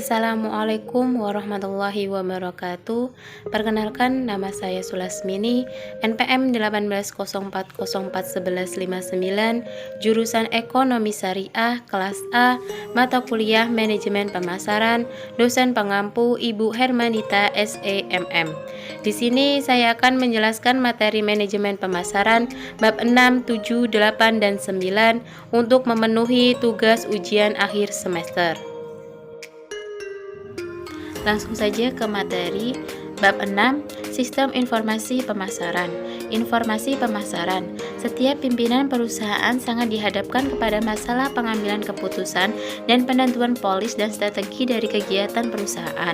Assalamualaikum warahmatullahi wabarakatuh. Perkenalkan, nama saya Sulasmini, NPM 1804041159, jurusan Ekonomi Syariah, kelas A, mata kuliah Manajemen Pemasaran, dosen pengampu Ibu Hermanita SEMM. Di sini saya akan menjelaskan materi manajemen pemasaran bab 6, 7, 8, dan 9 untuk memenuhi tugas ujian akhir semester. Langsung saja ke materi. Bab 6, Sistem Informasi Pemasaran. Informasi pemasaran. Setiap pimpinan perusahaan sangat dihadapkan kepada masalah pengambilan keputusan dan penentuan polis dan strategi dari kegiatan perusahaan.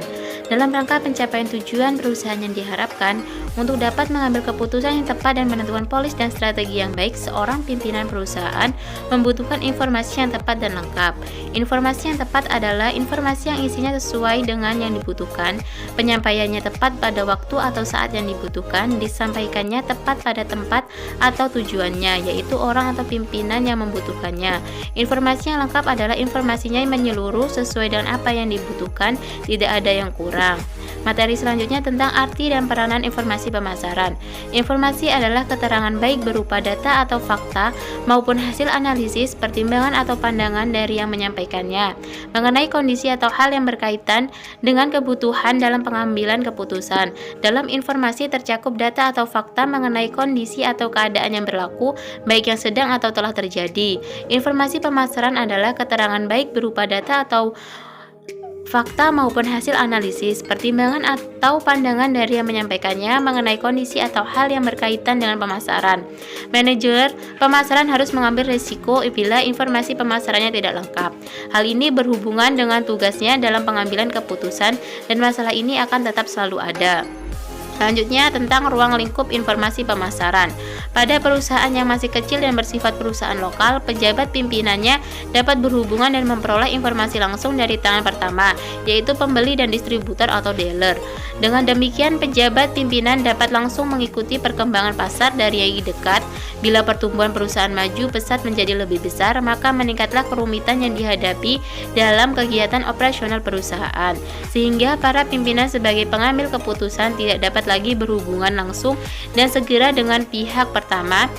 Dalam rangka pencapaian tujuan perusahaan yang diharapkan, untuk dapat mengambil keputusan yang tepat dan menentukan polis dan strategi yang baik, seorang pimpinan perusahaan membutuhkan informasi yang tepat dan lengkap. Informasi yang tepat adalah informasi yang isinya sesuai dengan yang dibutuhkan, penyampaiannya tepat pada waktu atau saat yang dibutuhkan, disampaikannya tepat pada tempat atau tujuannya, yaitu orang atau pimpinan yang membutuhkannya. Informasi yang lengkap adalah informasinya yang menyeluruh sesuai dengan apa yang dibutuhkan, tidak ada yang kurang. Materi selanjutnya tentang arti dan peranan informasi pemasaran. Informasi adalah keterangan baik berupa data atau fakta maupun hasil analisis, pertimbangan atau pandangan dari yang menyampaikannya mengenai kondisi atau hal yang berkaitan dengan kebutuhan dalam pengambilan keputusan. Dalam informasi tercakup data atau fakta mengenai kondisi atau keadaan yang berlaku, baik yang sedang atau telah terjadi. Informasi pemasaran adalah keterangan baik berupa data atau fakta maupun hasil analisis, pertimbangan atau pandangan dari yang menyampaikannya mengenai kondisi atau hal yang berkaitan dengan pemasaran. Manajer pemasaran harus mengambil risiko bila informasi pemasarannya tidak lengkap. Hal ini berhubungan dengan tugasnya dalam pengambilan keputusan dan masalah ini akan tetap selalu ada. Selanjutnya tentang ruang lingkup informasi pemasaran. Pada perusahaan yang masih kecil dan bersifat perusahaan lokal, pejabat pimpinannya dapat berhubungan dan memperoleh informasi langsung dari tangan pertama, yaitu pembeli dan distributor atau dealer. Dengan demikian, pejabat pimpinan dapat langsung mengikuti perkembangan pasar dari yang dekat. Bila pertumbuhan perusahaan maju pesat menjadi lebih besar, maka meningkatlah kerumitan yang dihadapi dalam kegiatan operasional perusahaan, sehingga para pimpinan sebagai pengambil keputusan tidak dapat lagi berhubungan langsung dan segera dengan pihak pertama,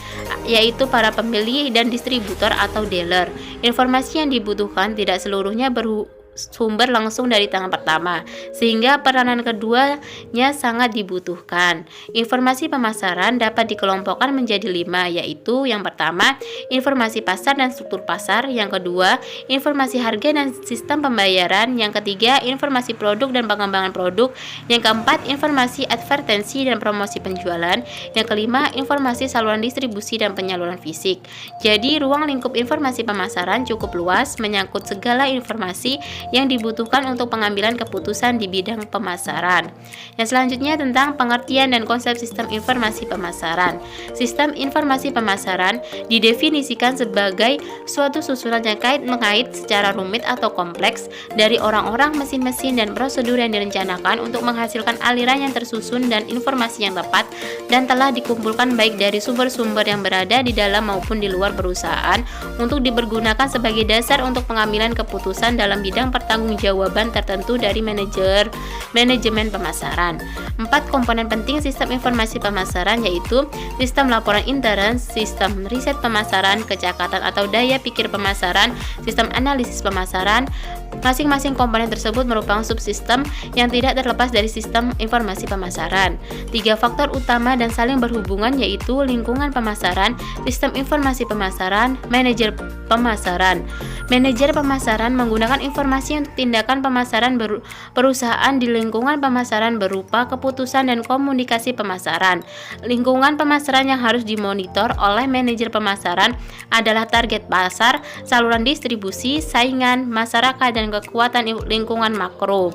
yaitu para pembeli dan distributor atau dealer. Informasi yang dibutuhkan tidak seluruhnya bersumber langsung dari tangan pertama, sehingga peranan keduanya sangat dibutuhkan. Informasi pemasaran dapat dikelompokkan menjadi 5, yaitu yang pertama, informasi pasar dan struktur pasar, yang kedua, informasi harga dan sistem pembayaran, yang ketiga, informasi produk dan pengembangan produk, yang keempat, informasi advertensi dan promosi penjualan, yang kelima, informasi saluran distribusi dan penyaluran fisik. Jadi, ruang lingkup informasi pemasaran cukup luas, menyangkut segala informasi yang dibutuhkan untuk pengambilan keputusan di bidang pemasaran. Yang selanjutnya tentang pengertian dan konsep sistem informasi pemasaran. Sistem informasi pemasaran didefinisikan sebagai suatu susunan yang mengait secara rumit atau kompleks dari orang-orang, mesin-mesin, dan prosedur yang direncanakan untuk menghasilkan aliran yang tersusun dan informasi yang tepat dan telah dikumpulkan baik dari sumber-sumber yang berada di dalam maupun di luar perusahaan untuk dipergunakan sebagai dasar untuk pengambilan keputusan dalam bidang pertanggungjawaban tertentu dari manajemen pemasaran. 4 komponen penting sistem informasi pemasaran yaitu sistem laporan intern, sistem riset pemasaran, kecakapan atau daya pikir pemasaran, sistem analisis pemasaran. Masing-masing komponen tersebut merupakan subsistem yang tidak terlepas dari sistem informasi pemasaran. 3 faktor utama dan saling berhubungan yaitu lingkungan pemasaran, sistem informasi pemasaran, manajer pemasaran. Manajer pemasaran menggunakan informasi untuk tindakan pemasaran perusahaan di lingkungan pemasaran berupa keputusan dan komunikasi pemasaran. Lingkungan pemasaran yang harus dimonitor oleh manajer pemasaran adalah target pasar, saluran distribusi, saingan, masyarakat, dan kekuatan lingkungan makro.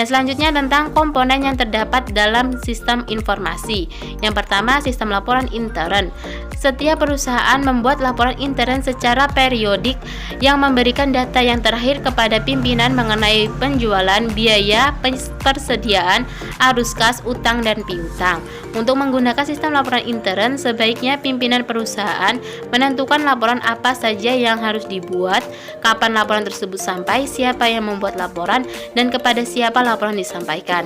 Yang selanjutnya tentang komponen yang terdapat dalam sistem informasi. Yang pertama, sistem laporan intern. Setiap perusahaan membuat laporan intern secara periodik yang memberikan data yang terakhir kepada pimpinan mengenai penjualan, biaya, persediaan, arus kas, utang, dan piutang. Untuk menggunakan sistem laporan intern, sebaiknya pimpinan perusahaan menentukan laporan apa saja yang harus dibuat, kapan laporan tersebut sampai, siapa yang membuat laporan, dan kepada siapa laporan disampaikan.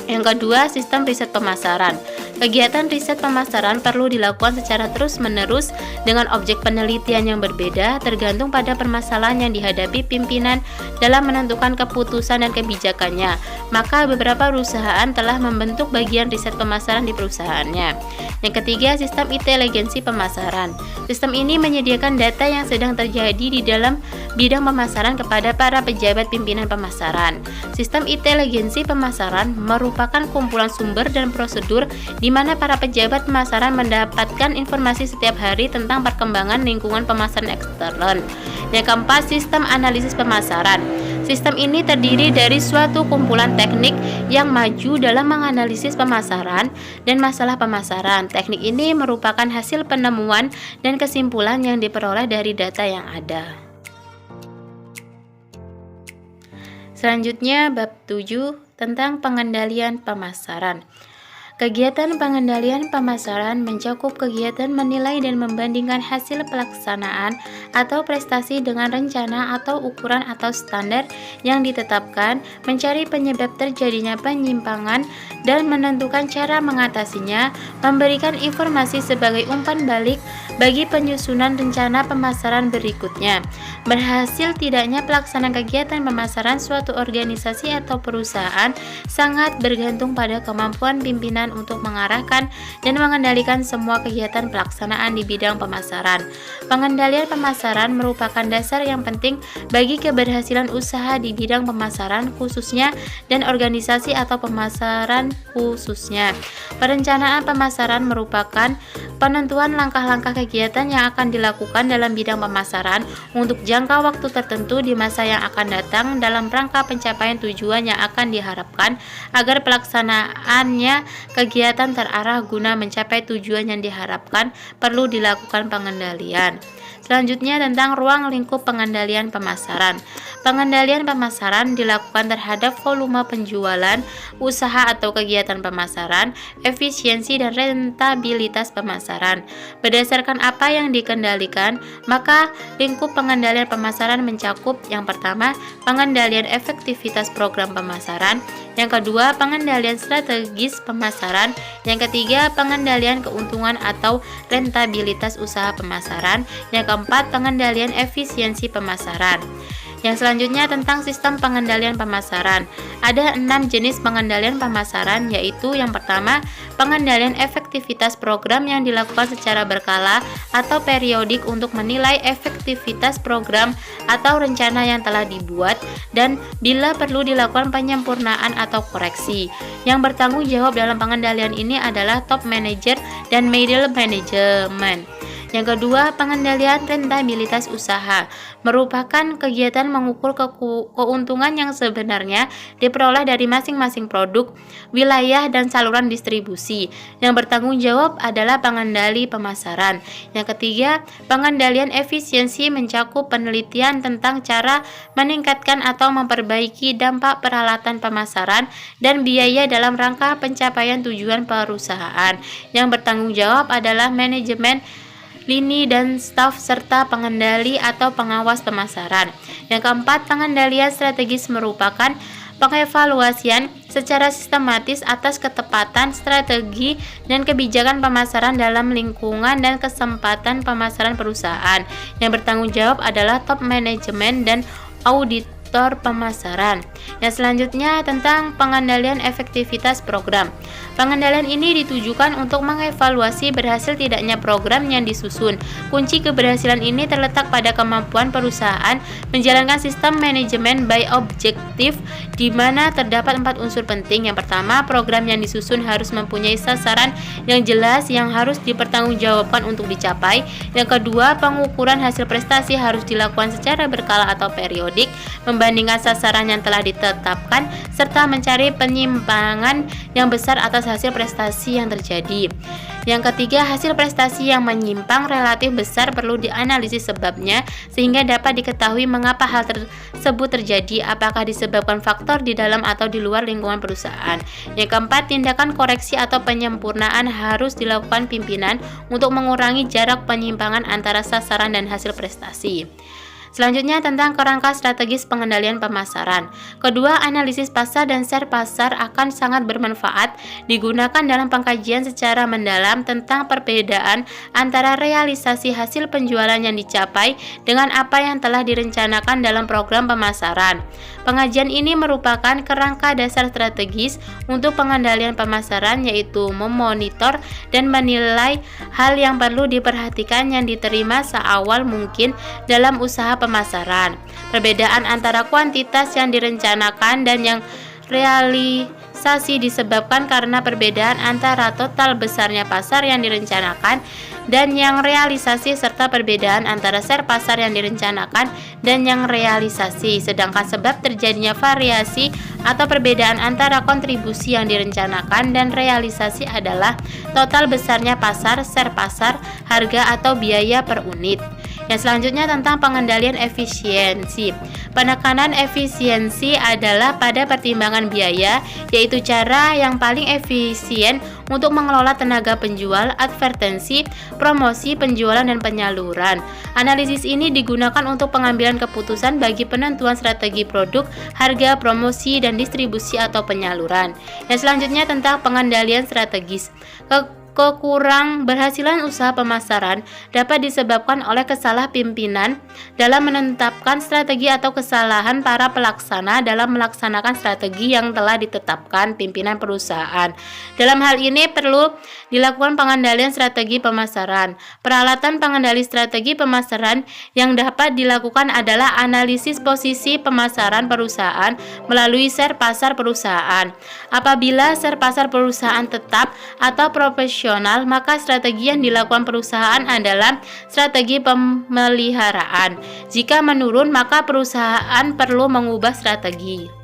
Yang kedua, sistem riset pemasaran. Kegiatan riset pemasaran perlu dilakukan secara terus-menerus dengan objek penelitian yang berbeda tergantung pada permasalahan yang dihadapi pimpinan dalam menentukan keputusan dan kebijakannya. Maka beberapa perusahaan telah membentuk bagian riset pemasaran di perusahaannya. Yang ketiga, sistem inteligensi pemasaran. Sistem ini menyediakan data yang sedang terjadi di dalam bidang pemasaran kepada para pejabat pimpinan pemasaran. Sistem inteligensi pemasaran merupakan kumpulan sumber dan prosedur di mana para pejabat pemasaran mendapatkan informasi setiap hari tentang perkembangan lingkungan pemasaran ekstern. Yang keempat, sistem analisis pemasaran. Sistem ini terdiri dari suatu kumpulan teknik yang maju dalam menganalisis pemasaran dan masalah pemasaran. Teknik ini merupakan hasil penemuan dan kesimpulan yang diperoleh dari data yang ada. Selanjutnya, bab 7 tentang pengendalian pemasaran. Kegiatan pengendalian pemasaran mencakup kegiatan menilai dan membandingkan hasil pelaksanaan atau prestasi dengan rencana atau ukuran atau standar yang ditetapkan, mencari penyebab terjadinya penyimpangan dan menentukan cara mengatasinya, memberikan informasi sebagai umpan balik bagi penyusunan rencana pemasaran berikutnya. Berhasil tidaknya pelaksanaan kegiatan pemasaran suatu organisasi atau perusahaan sangat bergantung pada kemampuan pimpinan untuk mengarahkan dan mengendalikan semua kegiatan pelaksanaan di bidang pemasaran. Pengendalian pemasaran merupakan dasar yang penting bagi keberhasilan usaha di bidang pemasaran khususnya dan organisasi atau pemasaran khususnya. Perencanaan pemasaran merupakan penentuan langkah-langkah kegiatan yang akan dilakukan dalam bidang pemasaran untuk jangka waktu tertentu di masa yang akan datang dalam rangka pencapaian tujuan yang akan diharapkan agar pelaksanaannya kegiatan terarah guna mencapai tujuan yang diharapkan perlu dilakukan pengendalian. Selanjutnya tentang ruang lingkup pengendalian pemasaran. Pengendalian pemasaran dilakukan terhadap volume penjualan, usaha atau kegiatan pemasaran, efisiensi dan rentabilitas pemasaran. Berdasarkan apa yang dikendalikan, maka lingkup pengendalian pemasaran mencakup yang pertama, pengendalian efektivitas program pemasaran, yang kedua, pengendalian strategis pemasaran, yang ketiga, pengendalian keuntungan atau rentabilitas usaha pemasaran, yang keempat, pengendalian efisiensi pemasaran. Yang selanjutnya tentang sistem pengendalian pemasaran. Ada 6 jenis pengendalian pemasaran, yaitu yang pertama, pengendalian efektivitas program yang dilakukan secara berkala atau periodik untuk menilai efektivitas program atau rencana yang telah dibuat dan bila perlu dilakukan penyempurnaan atau koreksi. Yang bertanggung jawab dalam pengendalian ini adalah top manager dan middle management. Yang kedua, pengendalian rentabilitas usaha merupakan kegiatan mengukur keuntungan yang sebenarnya diperoleh dari masing-masing produk, wilayah, dan saluran distribusi. Yang bertanggung jawab adalah pengendali pemasaran. Yang ketiga, pengendalian efisiensi mencakup penelitian tentang cara meningkatkan atau memperbaiki dampak peralatan pemasaran dan biaya dalam rangka pencapaian tujuan perusahaan. Yang bertanggung jawab adalah manajemen lini dan staf serta pengendali atau pengawas pemasaran. Yang keempat, pengendalian strategis merupakan pengevaluasian secara sistematis atas ketepatan strategi dan kebijakan pemasaran dalam lingkungan dan kesempatan pemasaran perusahaan. Yang bertanggung jawab adalah top manajemen dan auditor pemasaran. Yang selanjutnya tentang pengendalian efektivitas program. Pengendalian ini ditujukan untuk mengevaluasi berhasil tidaknya program yang disusun. Kunci keberhasilan ini terletak pada kemampuan perusahaan menjalankan sistem manajemen by objektif di mana terdapat 4 unsur penting. Yang pertama, program yang disusun harus mempunyai sasaran yang jelas yang harus dipertanggungjawabkan untuk dicapai. Yang kedua, pengukuran hasil prestasi harus dilakukan secara berkala atau periodik, membandingkan sasaran yang telah ditetapkan, serta mencari penyimpangan yang besar atas hasil prestasi yang terjadi. Yang ketiga, hasil prestasi yang menyimpang relatif besar perlu dianalisis sebabnya sehingga dapat diketahui mengapa hal tersebut terjadi, apakah disebabkan faktor di dalam atau di luar lingkungan perusahaan. Yang keempat, tindakan koreksi atau penyempurnaan harus dilakukan pimpinan untuk mengurangi jarak penyimpangan antara sasaran dan hasil prestasi. Selanjutnya tentang kerangka strategis pengendalian pemasaran. Kedua, analisis pasar dan share pasar akan sangat bermanfaat digunakan dalam pengkajian secara mendalam tentang perbedaan antara realisasi hasil penjualan yang dicapai dengan apa yang telah direncanakan dalam program pemasaran. Pengajian ini merupakan kerangka dasar strategis untuk pengendalian pemasaran, yaitu memonitor dan menilai hal yang perlu diperhatikan yang diterima seawal mungkin dalam usaha pemasaran. Perbedaan antara kuantitas yang direncanakan dan yang realisasi disebabkan karena perbedaan antara total besarnya pasar yang direncanakan dan yang realisasi, serta perbedaan antara share pasar yang direncanakan dan yang realisasi. Sedangkan sebab terjadinya variasi atau perbedaan antara kontribusi yang direncanakan dan realisasi adalah total besarnya pasar, share pasar, harga atau biaya per unit. Yang selanjutnya tentang pengendalian efisiensi. Penekanan efisiensi adalah pada pertimbangan biaya, yaitu cara yang paling efisien untuk mengelola tenaga penjual, advertensi, promosi, penjualan, dan penyaluran. Analisis ini digunakan untuk pengambilan keputusan bagi penentuan strategi produk, harga, promosi, dan distribusi atau penyaluran. Yang selanjutnya tentang pengendalian strategis. Kekurang berhasilan usaha pemasaran dapat disebabkan oleh kesalahan pimpinan dalam menetapkan strategi atau kesalahan para pelaksana dalam melaksanakan strategi yang telah ditetapkan pimpinan perusahaan. Dalam hal ini perlu dilakukan pengendalian strategi pemasaran. Peralatan pengendali strategi pemasaran yang dapat dilakukan adalah analisis posisi pemasaran perusahaan melalui share pasar perusahaan. Apabila share pasar perusahaan tetap atau profesional, maka strategi yang dilakukan perusahaan adalah strategi pemeliharaan. Jika menurun, maka perusahaan perlu mengubah strategi.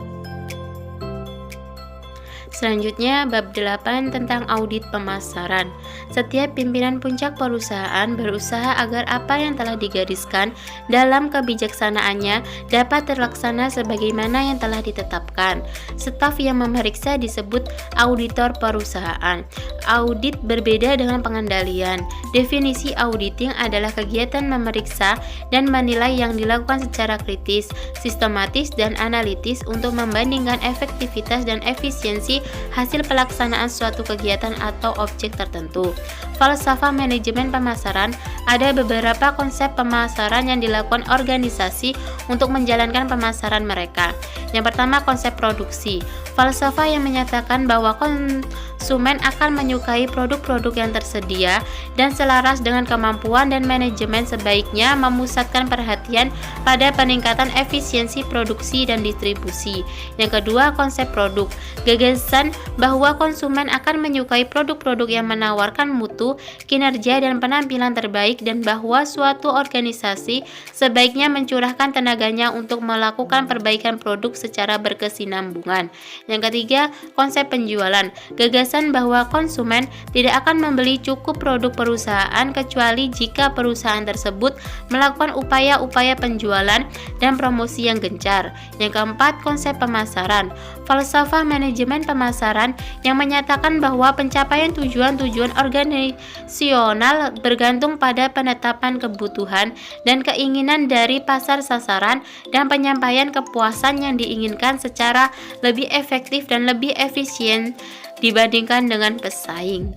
Selanjutnya, bab 8 tentang audit pemasaran. Setiap pimpinan puncak perusahaan berusaha agar apa yang telah digariskan dalam kebijaksanaannya dapat terlaksana sebagaimana yang telah ditetapkan. Staf yang memeriksa disebut auditor perusahaan. Audit berbeda dengan pengendalian. Definisi auditing adalah kegiatan memeriksa dan menilai yang dilakukan secara kritis, sistematis, dan analitis untuk membandingkan efektivitas dan efisiensi hasil pelaksanaan suatu kegiatan atau objek tertentu. Falsafah manajemen pemasaran. Ada beberapa konsep pemasaran yang dilakukan organisasi untuk menjalankan pemasaran mereka. Yang pertama, konsep produksi. Falsafah yang menyatakan bahwa konsumen akan menyukai produk-produk yang tersedia dan selaras dengan kemampuan, dan manajemen sebaiknya memusatkan perhatian pada peningkatan efisiensi produksi dan distribusi. Yang kedua, konsep produk. Gagasan bahwa konsumen akan menyukai produk-produk yang menawarkan mutu, kinerja, dan penampilan terbaik, dan bahwa suatu organisasi sebaiknya mencurahkan tenaganya untuk melakukan perbaikan produk secara berkesinambungan. Yang ketiga, konsep penjualan. Gagasan bahwa konsumen tidak akan membeli cukup produk perusahaan kecuali jika perusahaan tersebut melakukan upaya-upaya penjualan dan promosi yang gencar. Yang keempat, konsep pemasaran. Falsafah manajemen pemasaran yang menyatakan bahwa pencapaian tujuan-tujuan organisasional bergantung pada penetapan kebutuhan dan keinginan dari pasar sasaran dan penyampaian kepuasan yang diinginkan secara lebih efektif dan lebih efisien dibandingkan dengan pesaing.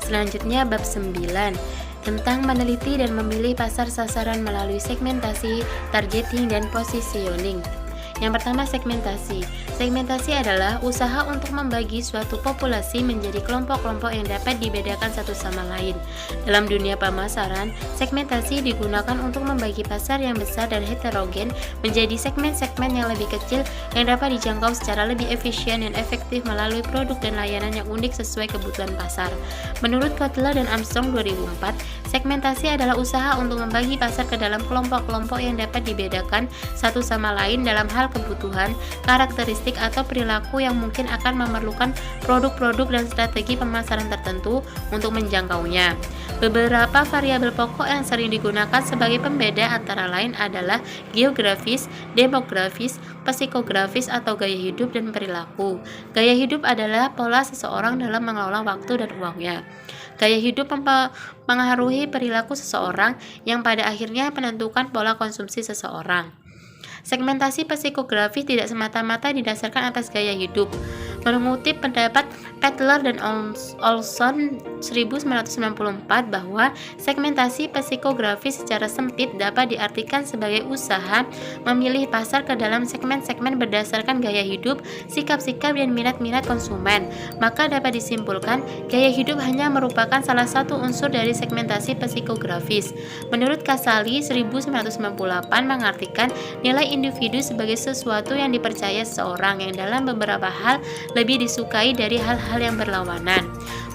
Selanjutnya bab 9 tentang meneliti dan memilih pasar sasaran melalui segmentasi, targeting, dan positioning. Yang pertama, segmentasi. Segmentasi adalah usaha untuk membagi suatu populasi menjadi kelompok-kelompok yang dapat dibedakan satu sama lain. Dalam dunia pemasaran, segmentasi digunakan untuk membagi pasar yang besar dan heterogen menjadi segmen-segmen yang lebih kecil yang dapat dijangkau secara lebih efisien dan efektif melalui produk dan layanan yang unik sesuai kebutuhan pasar. Menurut Kotler dan Armstrong 2004, segmentasi adalah usaha untuk membagi pasar ke dalam kelompok-kelompok yang dapat dibedakan satu sama lain dalam hal kebutuhan, karakteristik, atau perilaku yang mungkin akan memerlukan produk-produk dan strategi pemasaran tertentu untuk menjangkaunya. Beberapa variabel pokok yang sering digunakan sebagai pembeda antara lain adalah geografis, demografis, psikografis atau gaya hidup dan perilaku. Gaya hidup adalah pola seseorang dalam mengelola waktu dan uangnya. Gaya hidup mempengaruhi perilaku seseorang yang pada akhirnya menentukan pola konsumsi seseorang. Segmentasi psikografis tidak semata-mata didasarkan atas gaya hidup. Mengutip pendapat Petler dan Olson 1994 bahwa segmentasi psikografis secara sempit dapat diartikan sebagai usaha memilih pasar ke dalam segmen-segmen berdasarkan gaya hidup, sikap-sikap, dan minat-minat konsumen. Maka dapat disimpulkan, gaya hidup hanya merupakan salah satu unsur dari segmentasi psikografis. Menurut Casali 1998 mengartikan nilai individu sebagai sesuatu yang dipercaya seseorang yang dalam beberapa hal lebih disukai dari hal-hal yang berlawanan.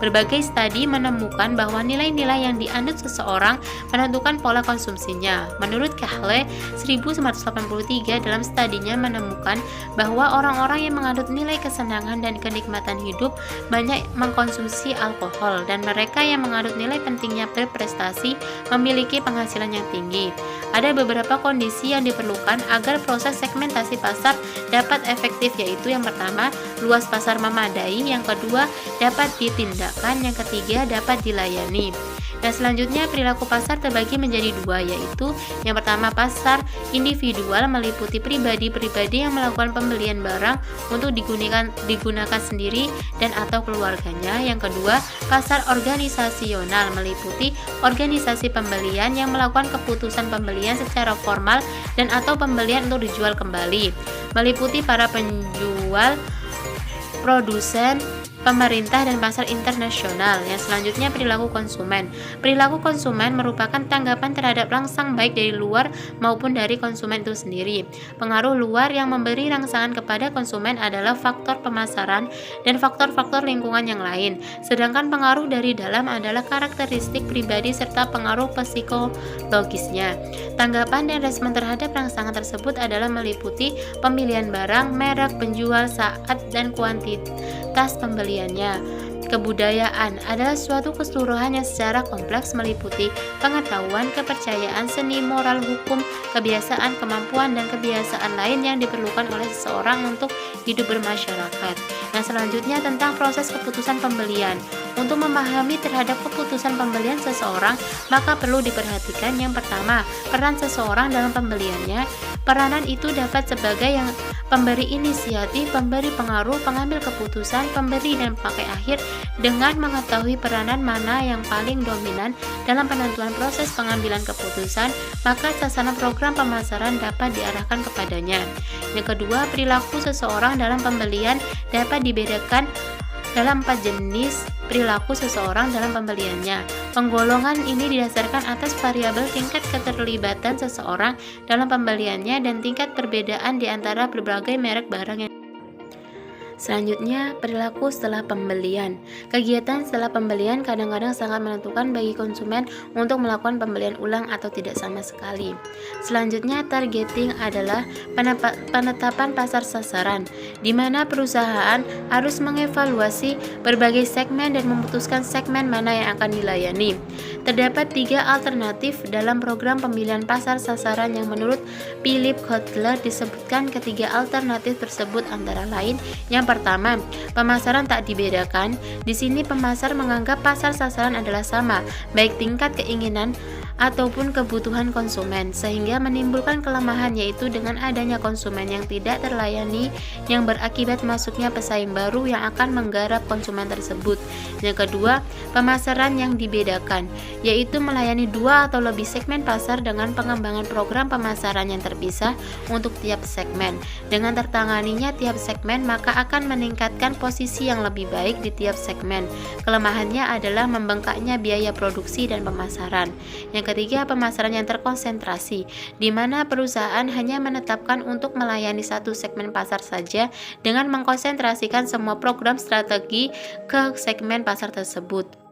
Berbagai studi menemukan bahwa nilai-nilai yang dianut seseorang menentukan pola konsumsinya. Menurut Kahle 1983 dalam studinya menemukan bahwa orang-orang yang menganut nilai kesenangan dan kenikmatan hidup banyak mengkonsumsi alkohol, dan mereka yang menganut nilai pentingnya berprestasi memiliki penghasilan yang tinggi. Ada beberapa kondisi yang diperlukan agar proses segmentasi pasar dapat efektif, yaitu yang pertama, luas pasar memadai, yang kedua, dapat ditindakkan, yang ketiga, dapat dilayani. Dan selanjutnya perilaku pasar terbagi menjadi dua, yaitu yang pertama pasar individual meliputi pribadi-pribadi yang melakukan pembelian barang untuk digunakan sendiri dan atau keluarganya. Yang kedua, pasar organisasional meliputi organisasi pembelian yang melakukan keputusan pembelian secara formal dan atau pembelian untuk dijual kembali, meliputi para penjual, produsen, pemerintah, dan pasar internasional. Yang selanjutnya perilaku konsumen. Perilaku konsumen merupakan tanggapan terhadap rangsang baik dari luar maupun dari konsumen itu sendiri. Pengaruh luar yang memberi rangsangan kepada konsumen adalah faktor pemasaran dan faktor-faktor lingkungan yang lain. Sedangkan pengaruh dari dalam adalah karakteristik pribadi serta pengaruh psikologisnya. Tanggapan dan respon terhadap rangsangan tersebut adalah meliputi pemilihan barang, merek, penjual, saat, dan kuantitas pembeliannya. Kebudayaan adalah suatu keseluruhan yang secara kompleks meliputi pengetahuan, kepercayaan, seni, moral, hukum, kebiasaan, kemampuan, dan kebiasaan lain yang diperlukan oleh seseorang untuk hidup bermasyarakat. Nah, selanjutnya tentang proses keputusan pembelian. Untuk memahami terhadap keputusan pembelian seseorang, maka perlu diperhatikan yang pertama, peran seseorang dalam pembeliannya. Peranan itu dapat sebagai yang pemberi inisiatif, pemberi pengaruh, pengambil keputusan, pemberi, dan pemakai akhir. Dengan mengetahui peranan mana yang paling dominan dalam penentuan proses pengambilan keputusan, maka sasaran program pemasaran dapat diarahkan kepadanya. Yang kedua, perilaku seseorang dalam pembelian dapat dibedakan dalam 4 jenis perilaku seseorang dalam pembeliannya. Penggolongan ini didasarkan atas variabel tingkat keterlibatan seseorang dalam pembeliannya dan tingkat perbedaan di antara berbagai merek barang yang. Selanjutnya, perilaku setelah pembelian. Kegiatan setelah pembelian kadang-kadang sangat menentukan bagi konsumen untuk melakukan pembelian ulang atau tidak sama sekali. Selanjutnya, targeting adalah penetapan pasar sasaran, di mana perusahaan harus mengevaluasi berbagai segmen dan memutuskan segmen mana yang akan dilayani. Terdapat 3 alternatif dalam program pemilihan pasar sasaran yang menurut Philip Kotler disebutkan. Ketiga alternatif tersebut antara lain, yang pertama, pemasaran tak dibedakan. Di sini pemasar menganggap pasar sasaran adalah sama, baik tingkat keinginan ataupun kebutuhan konsumen, sehingga menimbulkan kelemahan, yaitu dengan adanya konsumen yang tidak terlayani yang berakibat masuknya pesaing baru yang akan menggarap konsumen tersebut. Yang kedua, pemasaran yang dibedakan, yaitu melayani dua atau lebih segmen pasar dengan pengembangan program pemasaran yang terpisah untuk tiap segmen. Dengan tertanganinya tiap segmen, maka akan meningkatkan posisi yang lebih baik di tiap segmen. Kelemahannya adalah membengkaknya biaya produksi dan pemasaran. Yang ketiga, pemasaran yang terkonsentrasi, di mana perusahaan hanya menetapkan untuk melayani satu segmen pasar saja dengan mengkonsentrasikan semua program strategi ke segmen pasar tersebut.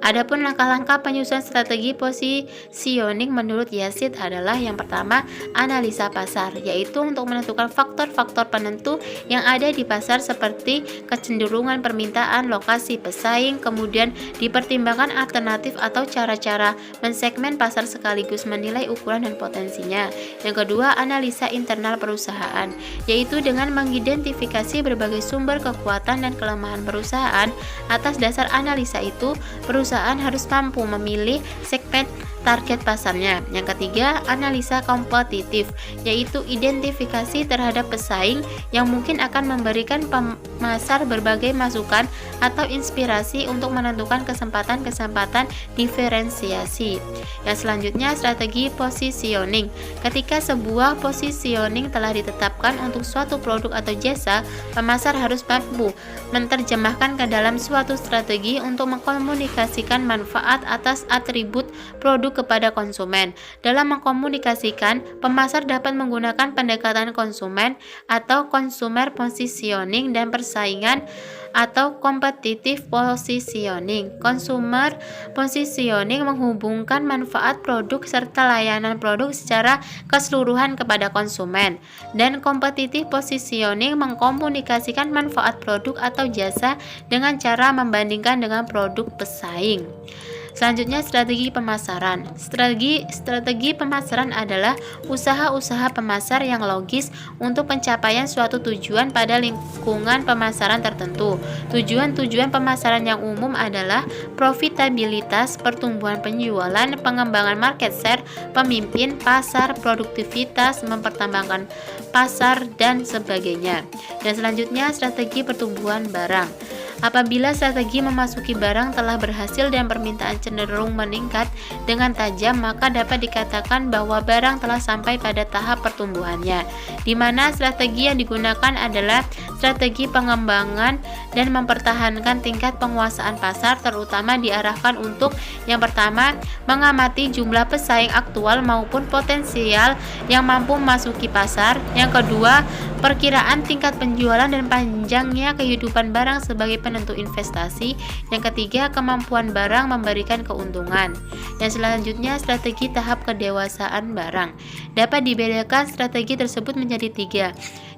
Adapun langkah-langkah penyusunan strategi positioning menurut Yasid adalah yang pertama, analisa pasar, yaitu untuk menentukan faktor-faktor penentu yang ada di pasar seperti kecenderungan permintaan, lokasi pesaing, kemudian dipertimbangkan alternatif atau cara-cara mensegmen pasar sekaligus menilai ukuran dan potensinya. Yang kedua, analisa internal perusahaan, yaitu dengan mengidentifikasi berbagai sumber kekuatan dan kelemahan perusahaan. Atas dasar analisa itu, perusahaan harus mampu memilih segmen target pasarnya. Yang ketiga, analisa kompetitif, yaitu identifikasi terhadap pesaing yang mungkin akan memberikan pemasar berbagai masukan atau inspirasi untuk menentukan kesempatan-kesempatan diferensiasi. Yang selanjutnya, strategi positioning. Ketika sebuah positioning telah ditetapkan untuk suatu produk atau jasa, pemasar harus mampu menerjemahkan ke dalam suatu strategi untuk mengkomunikasikan manfaat atas atribut produk kepada konsumen. Dalam mengkomunikasikan, pemasar dapat menggunakan pendekatan konsumen atau consumer positioning dan persaingan atau competitive positioning. Consumer positioning menghubungkan manfaat produk serta layanan produk secara keseluruhan kepada konsumen, dan competitive positioning mengkomunikasikan manfaat produk atau jasa dengan cara membandingkan dengan produk pesaing. Selanjutnya, strategi pemasaran. Strategi pemasaran adalah usaha-usaha pemasar yang logis untuk pencapaian suatu tujuan pada lingkungan pemasaran tertentu. Tujuan-tujuan pemasaran yang umum adalah profitabilitas, pertumbuhan penjualan, pengembangan market share, pemimpin pasar, produktivitas, mempertahankan pasar, dan sebagainya. Dan selanjutnya, strategi pertumbuhan barang. Apabila strategi memasuki barang telah berhasil dan permintaan cenderung meningkat dengan tajam, maka dapat dikatakan bahwa barang telah sampai pada tahap pertumbuhannya, di mana strategi yang digunakan adalah strategi pengembangan dan mempertahankan tingkat penguasaan pasar, terutama diarahkan untuk yang pertama, mengamati jumlah pesaing aktual maupun potensial yang mampu memasuki pasar. Yang kedua, perkiraan tingkat penjualan dan panjangnya kehidupan barang sebagai penentu investasi. Yang ketiga, kemampuan barang memberikan keuntungan. Dan selanjutnya, strategi tahap kedewasaan barang. Dapat dibedakan strategi tersebut menjadi tiga.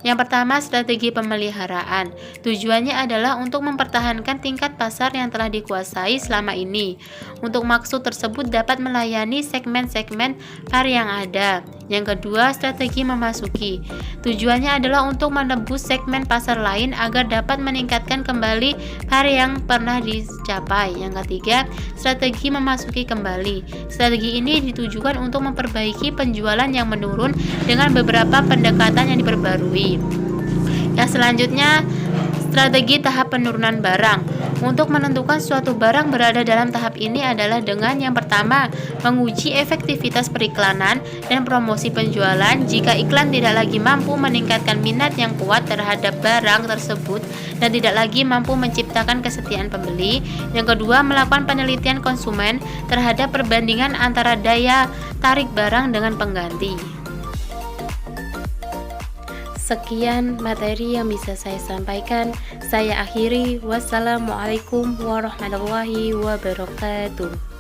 Yang pertama, strategi pemeliharaan. Tujuannya adalah untuk mempertahankan tingkat pasar yang telah dikuasai selama ini. Untuk maksud tersebut dapat melayani segmen-segmen pasar yang ada. Yang kedua, strategi memasuki. Tujuannya adalah untuk menebus segmen pasar lain agar dapat meningkatkan kembali pasar yang pernah dicapai. Yang ketiga, strategi memasuki kembali. Strategi ini ditujukan untuk memperbaiki penjualan yang menurun dengan beberapa pendekatan yang diperbarui. Yang selanjutnya, strategi tahap penurunan barang. Untuk menentukan suatu barang berada dalam tahap ini adalah dengan yang pertama, menguji efektivitas periklanan dan promosi penjualan. Jika iklan tidak lagi mampu meningkatkan minat yang kuat terhadap barang tersebut dan tidak lagi mampu menciptakan kesetiaan pembeli. Yang kedua, melakukan penelitian konsumen terhadap perbandingan antara daya tarik barang dengan pengganti. Sekian materi yang bisa saya sampaikan. Saya akhiri. Wassalamualaikum warahmatullahi wabarakatuh.